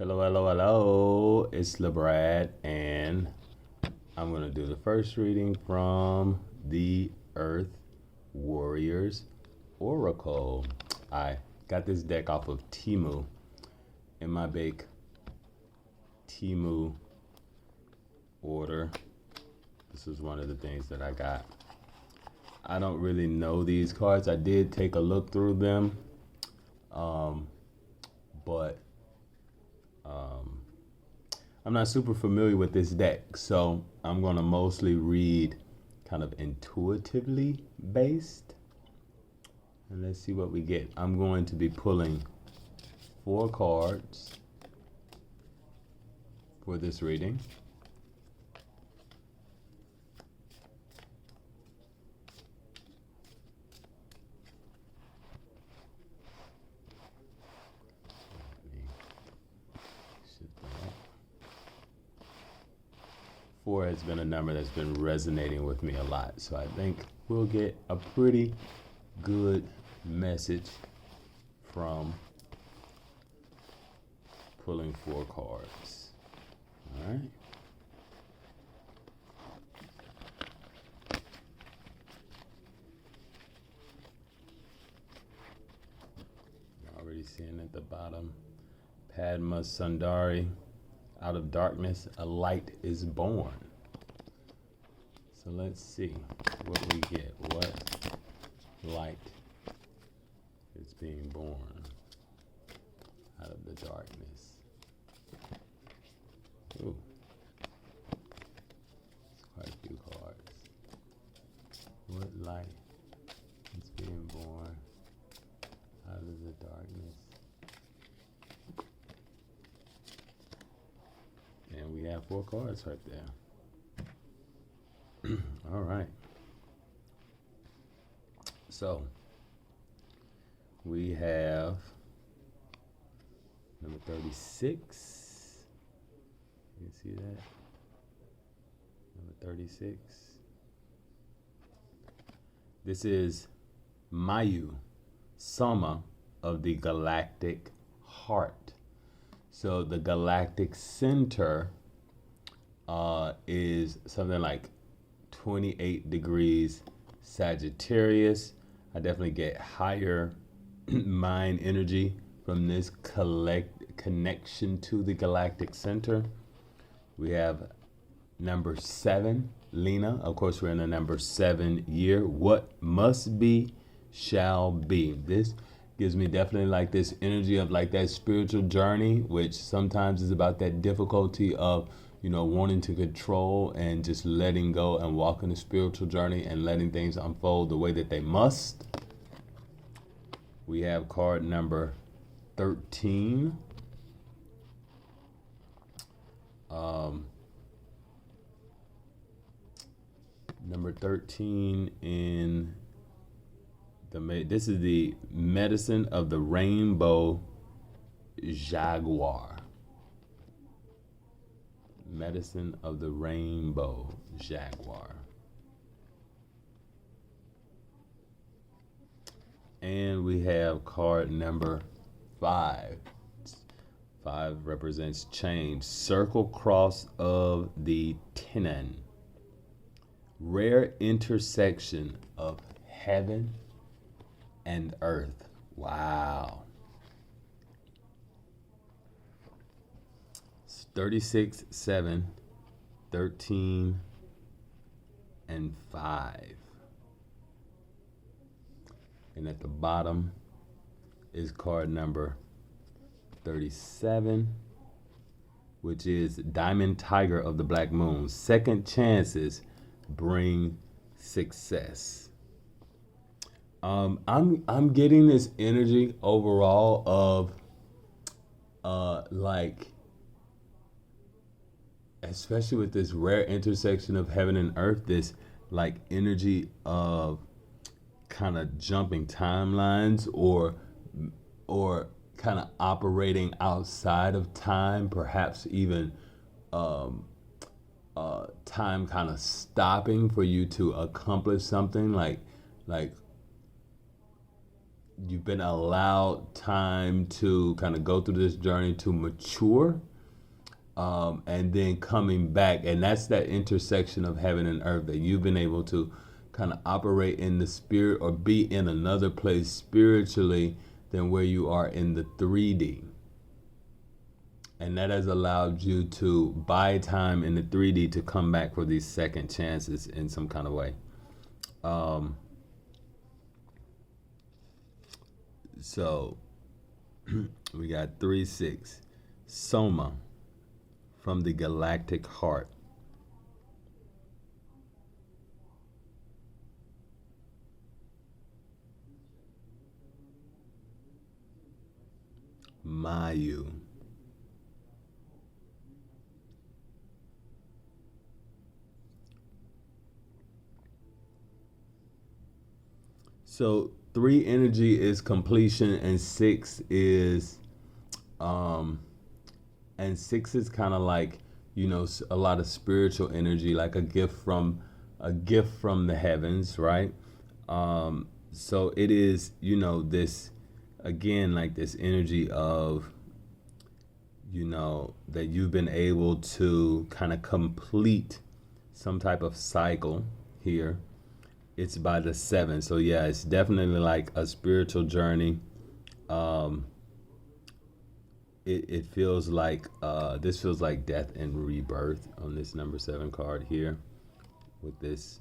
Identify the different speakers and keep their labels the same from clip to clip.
Speaker 1: Hello, hello, hello. It's LeBrad, and I'm going to do the first reading from the Earth Warriors Oracle. I got this deck off of Temu in my big Temu order. This is one of the things that I got. I don't really know these cards. I did take a look through them, but I'm not super familiar with this deck, so I'm going to mostly read kind of intuitively based. And let's see what we get. I'm going to be pulling 4 cards for this reading. Four has been a number that's been resonating with me a lot, so I think we'll get a pretty good message from pulling 4 cards. All right. Already seeing at the bottom, Padma Sundari. Out of darkness, a light is born. So let's see what we get. What light is being born out of the darkness? Ooh, it's quite a few cards. What light is being born out of the darkness? And we have 4 cards right there. All right. So we have number 36. You can see that? Number 36. This is Mayu, Sama of the galactic heart. So the galactic center is something like 28 degrees Sagittarius. I definitely get higher mind energy from this connection to the galactic center. We have number 7, Lena. Of course, we're in the number 7 year. What must be shall be. This gives me definitely like this energy of like that spiritual journey, which sometimes is about that difficulty of, you know, wanting to control and just letting go and walking the spiritual journey and letting things unfold the way that they must. We have card number 13. Number 13 in this is the medicine of the rainbow jaguar. Medicine of the rainbow jaguar. And we have card number 5. 5 represents change. Circle cross of the tenon. Rare intersection of heaven and earth. Wow. 36, 7, 13, and 5. And at the bottom is card number 37, which is Diamond Tiger of the Black Moon. Second chances bring success. I'm getting this energy overall of like, especially with this rare intersection of heaven and earth, this like energy of kind of jumping timelines or kind of operating outside of time, perhaps even time kind of stopping for you to accomplish something, like you've been allowed time to kind of go through this journey to mature, and then coming back. And that's that intersection of heaven and earth, that you've been able to kind of operate in the spirit or be in another place spiritually than where you are in the 3D. And that has allowed you to buy time in the 3D to come back for these second chances in some kind of way. So we got 3-6. Soma from the galactic heart. Mayu. So 3 energy is completion, and 6 is kind of like, a lot of spiritual energy, like a gift from the heavens, right? So it is, this, again, like this energy of, that you've been able to kind of complete some type of cycle here. It's by the 7. So yeah, it's definitely like a spiritual journey. It feels like, this feels like death and rebirth on this number 7 card here with this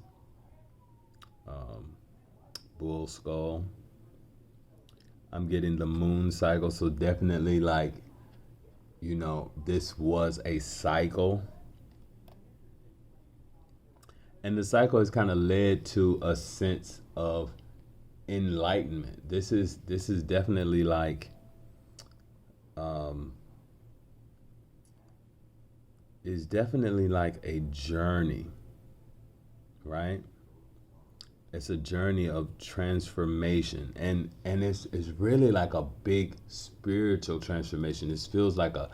Speaker 1: bull skull. I'm getting the moon cycle, so definitely like, this was a cycle. And the cycle has kind of led to a sense of enlightenment. This is definitely like, is definitely like a journey, right? It's a journey of transformation, and it's really like a big spiritual transformation. This feels like a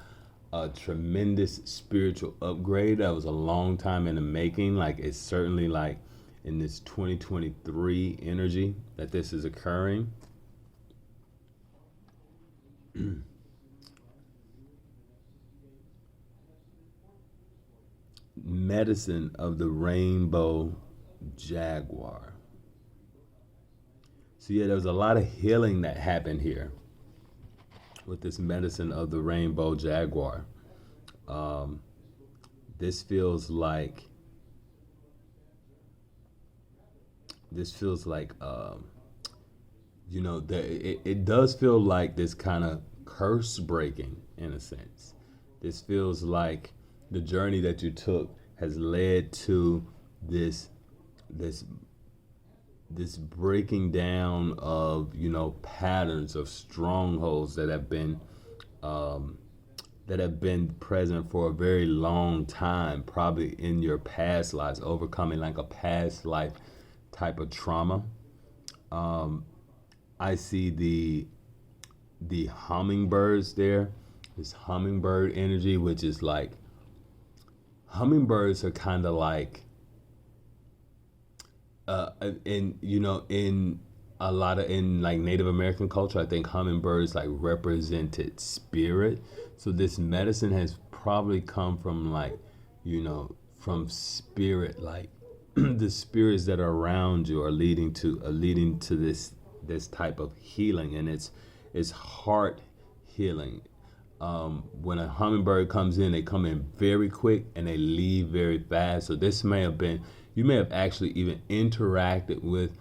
Speaker 1: tremendous spiritual upgrade that was a long time in the making. Like, it's certainly like in this 2023 energy that this is occurring. Medicine of the rainbow jaguar. So yeah, there was a lot of healing that happened here with this medicine of the rainbow jaguar. This feels like it does feel like this kind of curse breaking in a sense. This feels like the journey that you took has led to this breaking down of, patterns of strongholds that have been present for a very long time, probably in your past lives, overcoming like a past life type of trauma. I see the hummingbirds there, this hummingbird energy, which is like, hummingbirds are kind of like, in a lot of, in like Native American culture, I think hummingbirds like represented spirit. So this medicine has probably come from like, from spirit, like the spirits that are around you are leading to this type of healing, and it's heart healing. When a hummingbird comes in, they come in very quick and they leave very fast. So this may have been, you may have actually even interacted with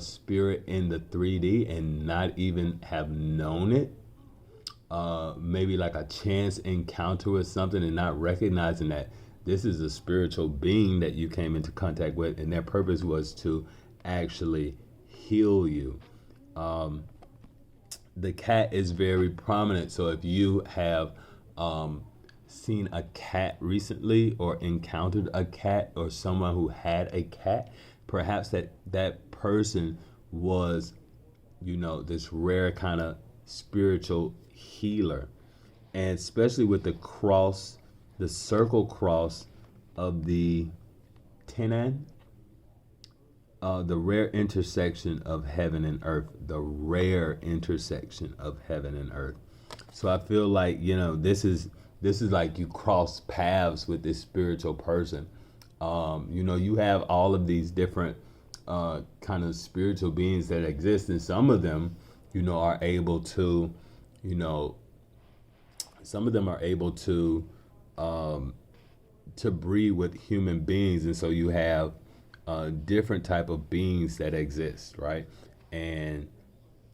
Speaker 1: spirit in the 3D and not even have known it. Maybe like a chance encounter with something and not recognizing that this is a spiritual being that you came into contact with, and their purpose was to actually heal you. The cat is very prominent, so if you have seen a cat recently or encountered a cat or someone who had a cat, perhaps that person was, this rare kind of spiritual healer. And especially with the cross, the circle cross of the tenon, The rare intersection of heaven and earth. The rare intersection of heaven and earth. So I feel like, this is like you cross paths with this spiritual person. You have all of these different kind of spiritual beings that exist, and some of them, are able to, you know, some of them are able to breed with human beings, and so you have different type of beings that exist, right? And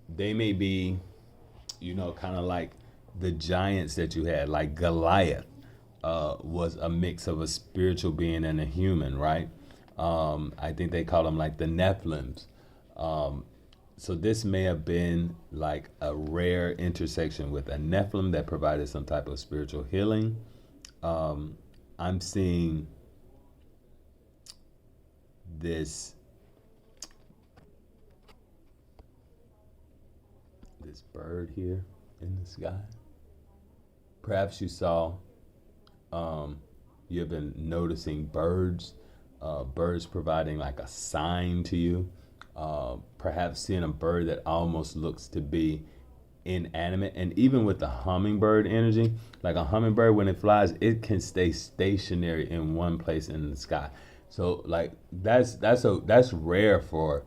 Speaker 1: they may be, kind of like the giants that you had, like Goliath was a mix of a spiritual being and a human, right? I think they call them like the Nephilims. So this may have been like a rare intersection with a Nephilim that provided some type of spiritual healing. I'm seeing this bird here in the sky. Perhaps you saw, you have been noticing birds providing like a sign to you. Perhaps seeing a bird that almost looks to be inanimate, and even with the hummingbird energy, like a hummingbird when it flies, it can stay stationary in one place in the sky. So like that's rare for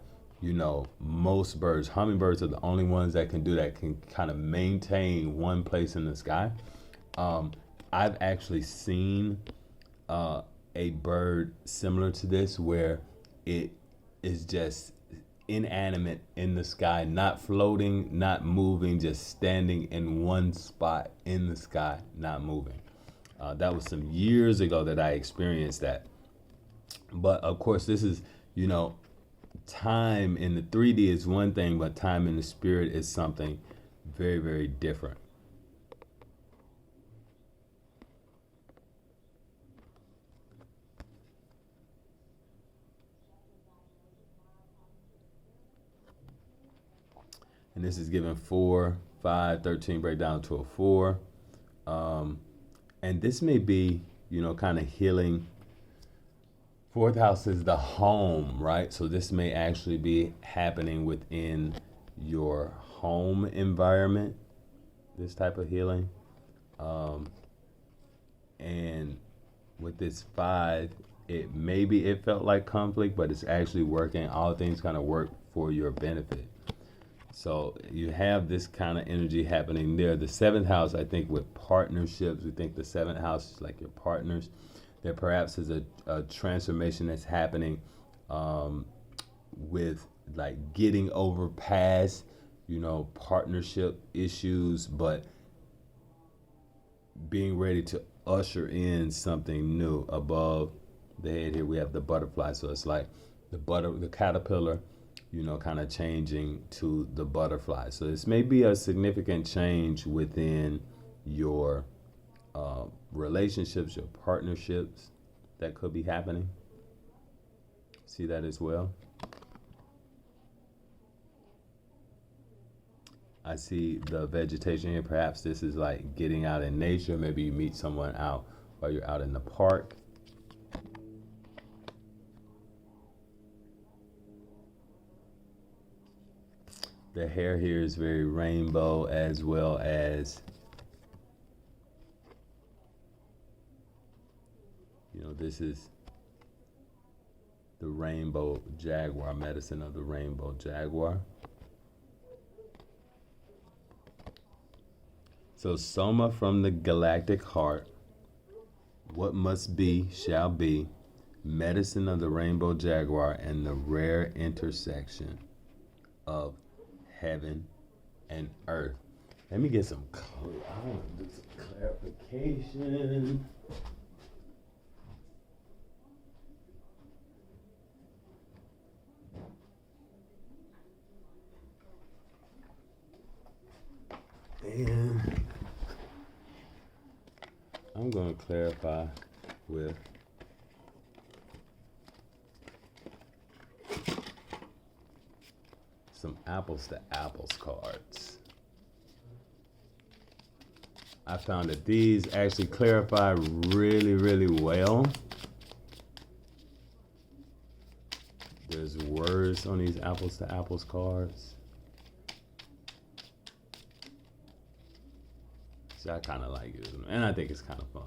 Speaker 1: most birds. Hummingbirds are the only ones that can do that, can kind of maintain one place in the sky. I've actually seen a bird similar to this where it is just inanimate in the sky, not floating, not moving, just standing in one spot in the sky, not moving. That was some years ago that I experienced that. But of course, this is, time in the 3D is one thing, but time in the spirit is something very, very different. And this is given 4, 5, 13, break down to a 4. And this may be, kind of healing. Fourth house is the home, right? So this may actually be happening within your home environment, this type of healing. And with this 5, it felt like conflict, but it's actually working. All things kind of work for your benefit. So you have this kind of energy happening there. The 7th house, I think, with partnerships, we think the 7th house is like your partners. There perhaps is a transformation that's happening with like getting over past, partnership issues, but being ready to usher in something new. Above the head here, we have the butterfly. So it's like the caterpillar, kind of changing to the butterfly. So this may be a significant change within your relationships, your partnerships that could be happening. See that as well. I see the vegetation here. Perhaps this is like getting out in nature. Maybe you meet someone out while you're out in the park. The hair here is very rainbow, as well as, this is the rainbow jaguar, medicine of the rainbow jaguar. So Soma from the galactic heart, what must be shall be, medicine of the rainbow jaguar, and the rare intersection of heaven and earth. Let me get some clarification. And I'm going to clarify with some apples to apples cards. I found that these actually clarify really, really well. There's words words on these apples to apples cards. So I kind of like it, and I think it's kind of fun.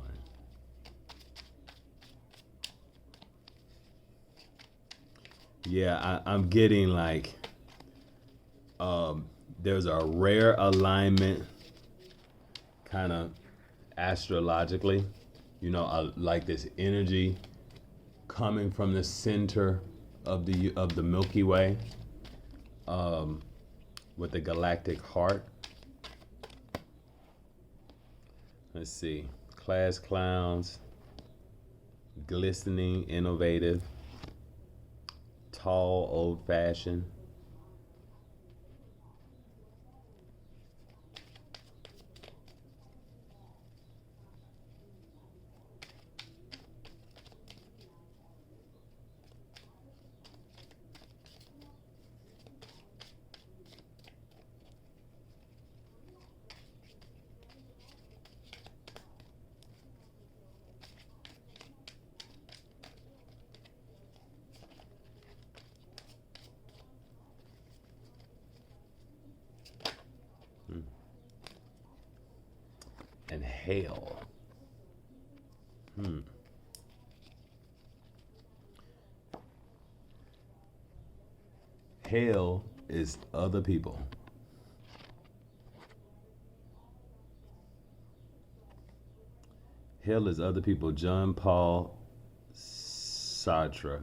Speaker 1: Yeah, I'm getting like there's a rare alignment, kind of astrologically, like this energy coming from the center of the Milky Way, with the galactic heart. Let's see, class clowns, glistening, innovative, tall, old-fashioned. And hail. Hail is other people. Hail is other people. John Paul Sartre.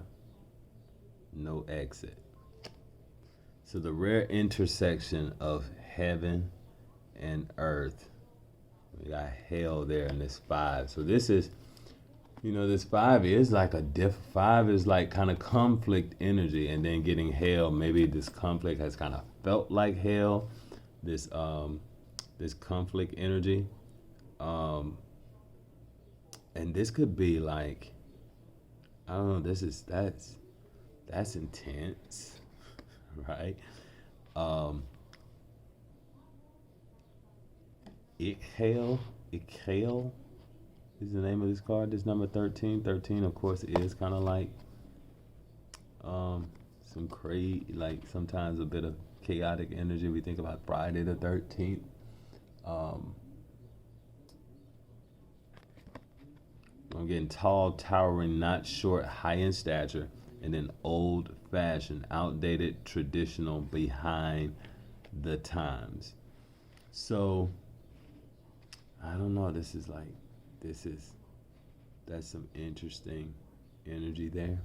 Speaker 1: No exit. So the rare intersection of heaven and earth. We got hell there in this 5. So this is, this 5 is like 5 is like kind of conflict energy, and then getting hell. Maybe this conflict has kind of felt like hell. This conflict energy, and this could be like, I don't know. That's intense, right? Ikhail is the name of this card. This number 13. 13, of course, is kind of like some crazy, like sometimes a bit of chaotic energy. We think about Friday the 13th. I'm getting tall, towering, not short, high in stature, and then old-fashioned, outdated, traditional, behind the times. So I don't know. That's some interesting energy there.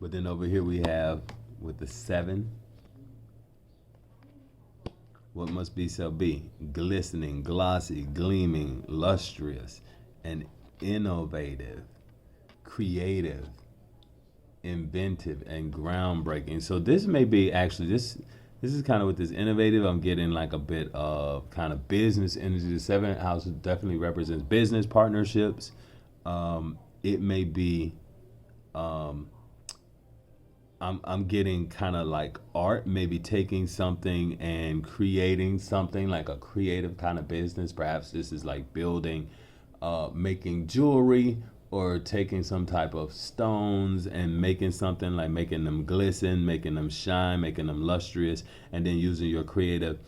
Speaker 1: But then over here we have with the 7. What must be shall be. Glistening, glossy, gleaming, lustrous, and innovative, creative, inventive, and groundbreaking. So this may be actually this is kind of with this innovative. I'm getting like a bit of kind of business energy. The 7th house definitely represents business partnerships. It may be. I'm getting kind of like art, maybe taking something and creating something like a creative kind of business. Perhaps this is like building, making jewelry, or taking some type of stones and making something, like making them glisten, making them shine, making them lustrous, and then using your creative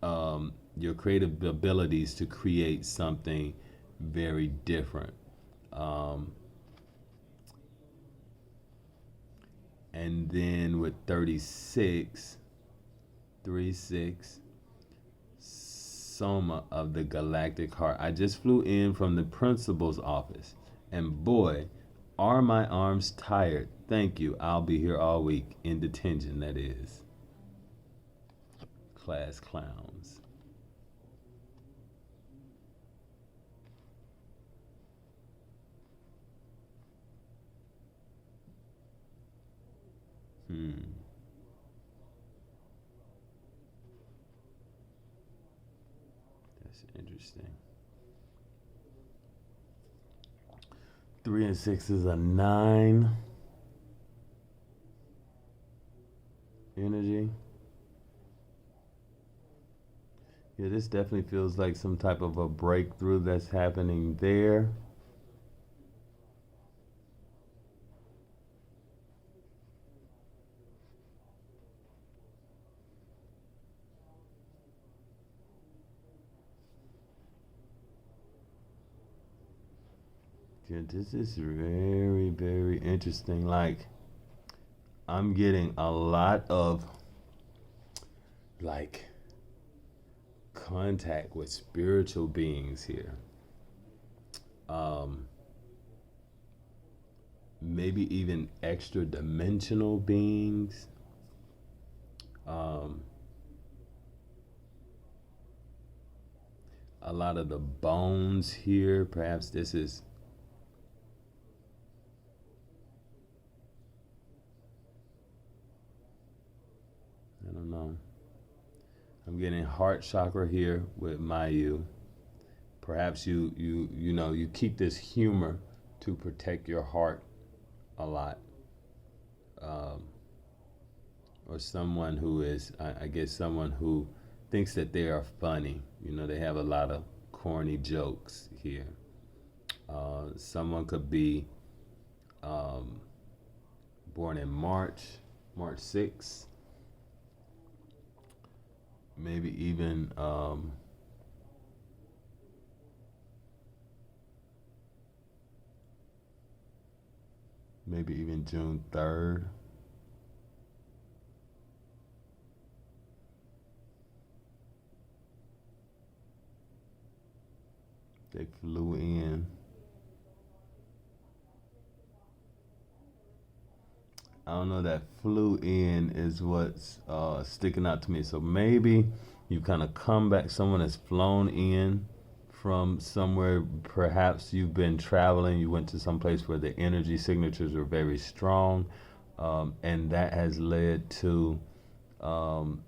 Speaker 1: abilities to create something very different. And then with 36, 36, Soma of the Galactic Heart. I just flew in from the principal's office, and boy, are my arms tired. Thank you. I'll be here all week. In detention, that is. Class clowns. That's interesting. 3 and 6 is a 9 energy. Yeah, this definitely feels like some type of a breakthrough that's happening there. Yeah, this is very, very interesting. Like, I'm getting a lot of like contact with spiritual beings here. Um, Maybe even extra dimensional beings. Um, a lot of the bones here. Perhaps this is, I don't know. I'm getting heart chakra here with Mayu. Perhaps you keep this humor to protect your heart a lot. Um, or someone who is, I guess, someone who thinks that they are funny. They have a lot of corny jokes here. Someone could be um, born in March 6th, maybe even June 3rd. They flew in. I don't know, that flew in is what's sticking out to me. So maybe you kind of come back, someone has flown in from somewhere. Perhaps you've been traveling, you went to some place where the energy signatures are very strong, and that has led to, kind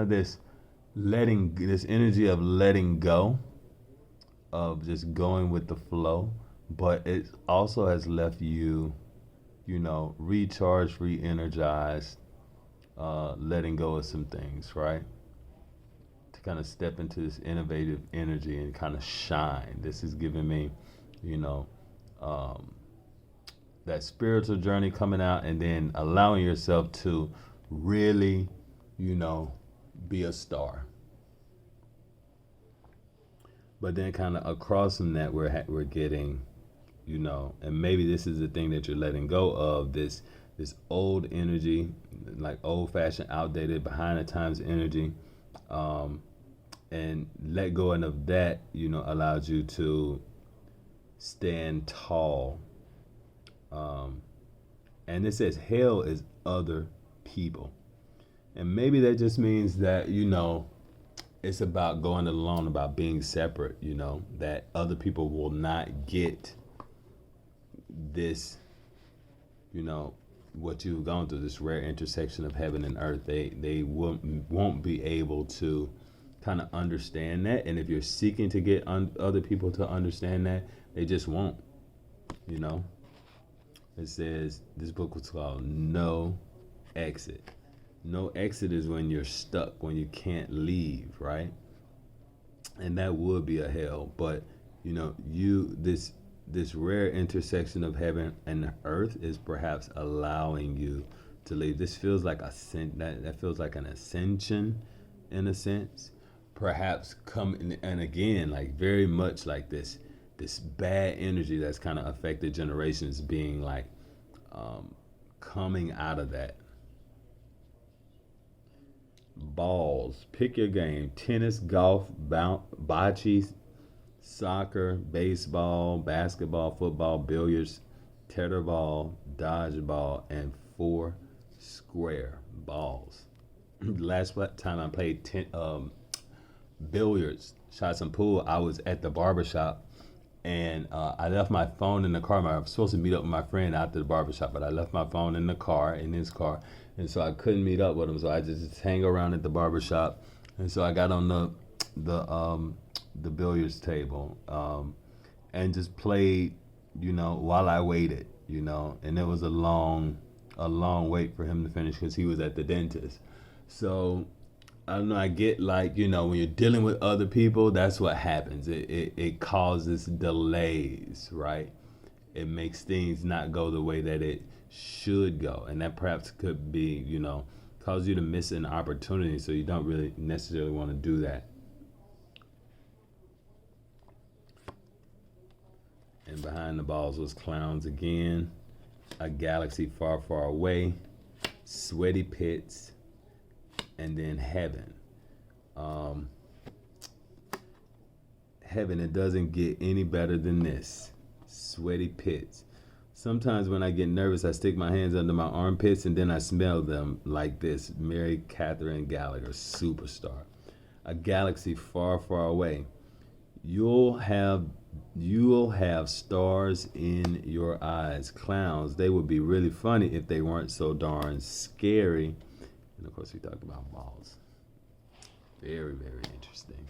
Speaker 1: of this energy of letting go, of just going with the flow, but it also has left you, recharged, re-energized, letting go of some things, right? To kind of step into this innovative energy and kind of shine. This is giving me, you know, um, that spiritual journey coming out, and then allowing yourself to really, be a star. But then kind of across from that, we're getting, and maybe this is the thing that you're letting go of, this old energy, like old fashioned, outdated, behind the times energy, and let go of that, allows you to stand tall. And it says hell is other people, and maybe that just means that it's about going alone, about being separate, that other people will not get this, what you've gone through, this rare intersection of heaven and earth. They won't be able to kind of understand that. And if you're seeking to get other people to understand that, they just won't, It says, this book was called No Exit. No exit is when you're stuck, when you can't leave, right? And that would be a hell. But this rare intersection of heaven and earth is perhaps allowing you to leave. This feels like that feels like an ascension, in a sense. Perhaps come, and again, like very much like this bad energy that's kind of affected generations being like coming out of that. Balls, pick your game: tennis, golf, bocce, soccer, baseball, basketball, football, billiards, tetherball, dodgeball, and four square balls. Last time I played billiards, shot some pool, I was at the barbershop, and I left my phone in the car. I was supposed to meet up with my friend after the barbershop, but I left my phone in his car, and so I couldn't meet up with him. So I just hang around at the barbershop, and so I got on the billiards table, and just played, while I waited, and it was a long wait for him to finish because he was at the dentist. So I don't know. I get like, when you're dealing with other people, that's what happens. It causes delays, right? It makes things not go the way that it should go. And that perhaps could be, cause you to miss an opportunity. So you don't really necessarily want to do that. And behind the balls was clowns again. A galaxy far, far away. Sweaty pits. And then heaven. Heaven, it doesn't get any better than this. Sweaty pits. Sometimes when I get nervous, I stick my hands under my armpits and then I smell them like this. Mary Catherine Gallagher, superstar. A galaxy far, far away. You'll have stars in your eyes. Clowns, they would be really funny if they weren't so darn scary. And of course, we talked about balls. Very, very interesting.